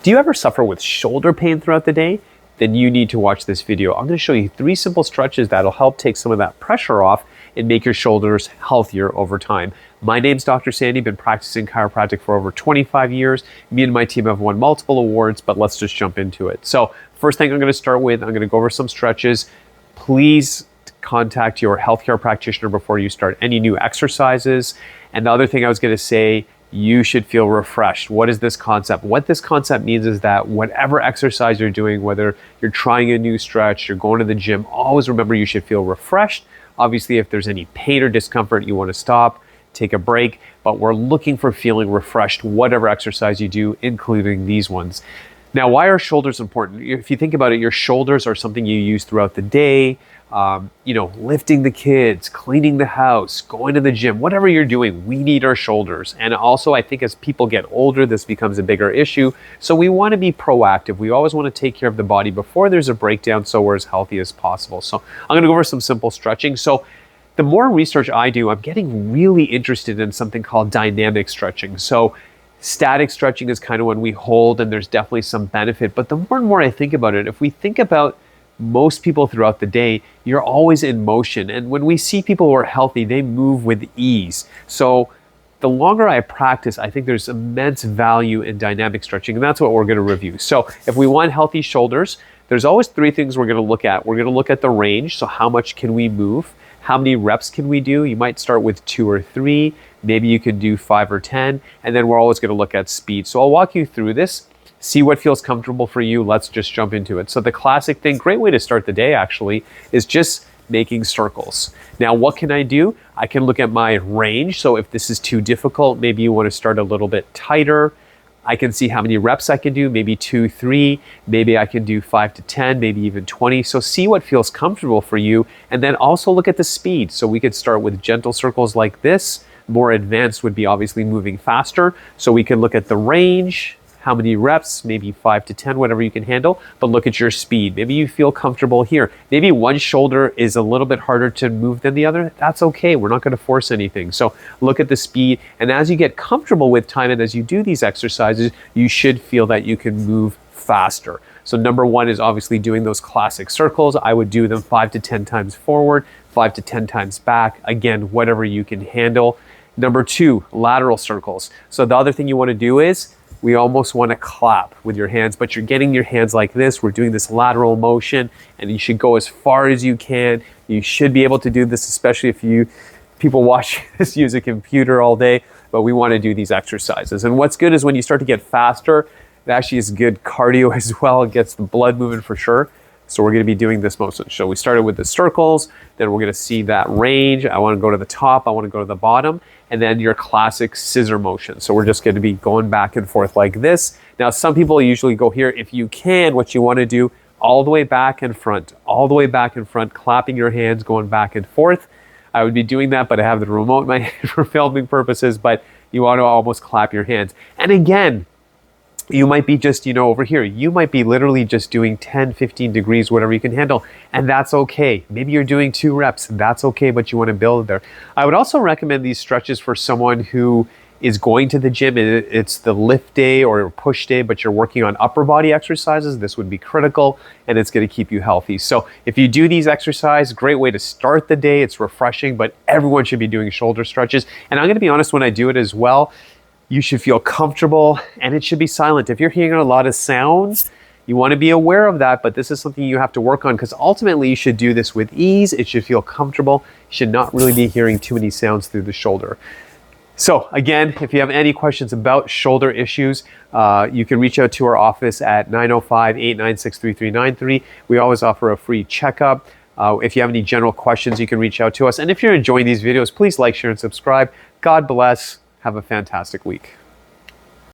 Do you ever suffer with shoulder pain throughout the day? Then you need to watch this video. I'm going to show you 3 simple stretches that'll help take some of that pressure off and make your shoulders healthier over time. My name's Dr. Sandy, been practicing chiropractic for over 25 years. Me and my team have won multiple awards, but let's just jump into it. So first thing I'm going to start with, I'm going to go over some stretches. Please contact your healthcare practitioner before you start any new exercises. And the other thing I was going to say, you should feel refreshed. What is this concept? What this concept means is that whatever exercise you're doing, whether you're trying a new stretch, you're going to the gym, always remember you should feel refreshed. Obviously, if there's any pain or discomfort, you want to stop, take a break, but we're looking for feeling refreshed, whatever exercise you do, including these ones. Now, why are shoulders important? If you think about it, your shoulders are something you use throughout the day. Lifting the kids, cleaning the house, going to the gym, whatever you're doing, we need our shoulders. And also, I think as people get older, this becomes a bigger issue. So we want to be proactive. We always want to take care of the body before there's a breakdown so we're as healthy as possible. So I'm going to go over some simple stretching. So the more research I do, I'm getting really interested in something called dynamic stretching. So static stretching is kind of when we hold, and there's definitely some benefit. But the more and more I think about it, if we think about most people throughout the day, you're always in motion. And when we see people who are healthy, they move with ease. So the longer I practice, I think there's immense value in dynamic stretching, and that's what we're going to review. So if we want healthy shoulders, there's always 3 things we're going to look at. We're going to look at the range. So how much can we move? How many reps can we do? You might start with 2 or 3. Maybe you could do 5 or 10. And then we're always going to look at speed. So I'll walk you through this. See what feels comfortable for you. Let's just jump into it. So the classic thing, great way to start the day actually, is just making circles. Now, what can I do? I can look at my range. So if this is too difficult, maybe you want to start a little bit tighter. I can see how many reps I can do, maybe 2, 3, maybe I can do 5 to 10, maybe even 20. So see what feels comfortable for you. And then also look at the speed. So we could start with gentle circles like this. More advanced would be obviously moving faster. So we can look at the range, how many reps, maybe 5 to 10, whatever you can handle, but look at your speed. Maybe you feel comfortable here. Maybe one shoulder is a little bit harder to move than the other. That's okay. We're not going to force anything. So look at the speed. And as you get comfortable with time and as you do these exercises, you should feel that you can move faster. So number 1 is obviously doing those classic circles. I would do them 5 to 10 times forward, 5 to 10 times back. Again, whatever you can handle. Number 2, lateral circles. So the other thing you want to do is we almost want to clap with your hands, but you're getting your hands like this. We're doing this lateral motion, and you should go as far as you can. You should be able to do this, especially if people watch this use a computer all day, but we want to do these exercises. And what's good is when you start to get faster, it actually is good cardio as well. It gets the blood moving for sure. So we're going to be doing this motion. So we started with the circles, then we're going to see that range. I want to go to the top, I want to go to the bottom, and then your classic scissor motion. So we're just going to be going back and forth like this. Now, some people usually go here. If you can, what you want to do, all the way back and front, all the way back and front, clapping your hands, going back and forth. I would be doing that, but I have the remote in my hand for filming purposes, but you want to almost clap your hands. And again, you might be just, over here, you might be literally just doing 10, 15 degrees, whatever you can handle, and that's okay. Maybe you're doing 2 reps, that's okay, but you want to build there. I would also recommend these stretches for someone who is going to the gym, and it's the lift day or push day, but you're working on upper body exercises. This would be critical, and it's going to keep you healthy. So if you do these exercises, great way to start the day. It's refreshing, but everyone should be doing shoulder stretches. And I'm going to be honest, when I do it as well, you should feel comfortable, and it should be silent. If you're hearing a lot of sounds, you want to be aware of that, but this is something you have to work on because ultimately you should do this with ease. It should feel comfortable. You should not really be hearing too many sounds through the shoulder. So again, if you have any questions about shoulder issues, you can reach out to our office at 905-896-3393. We always offer a free checkup. If you have any general questions, you can reach out to us. And if you're enjoying these videos, please like, share, and subscribe. God bless. Have a fantastic week.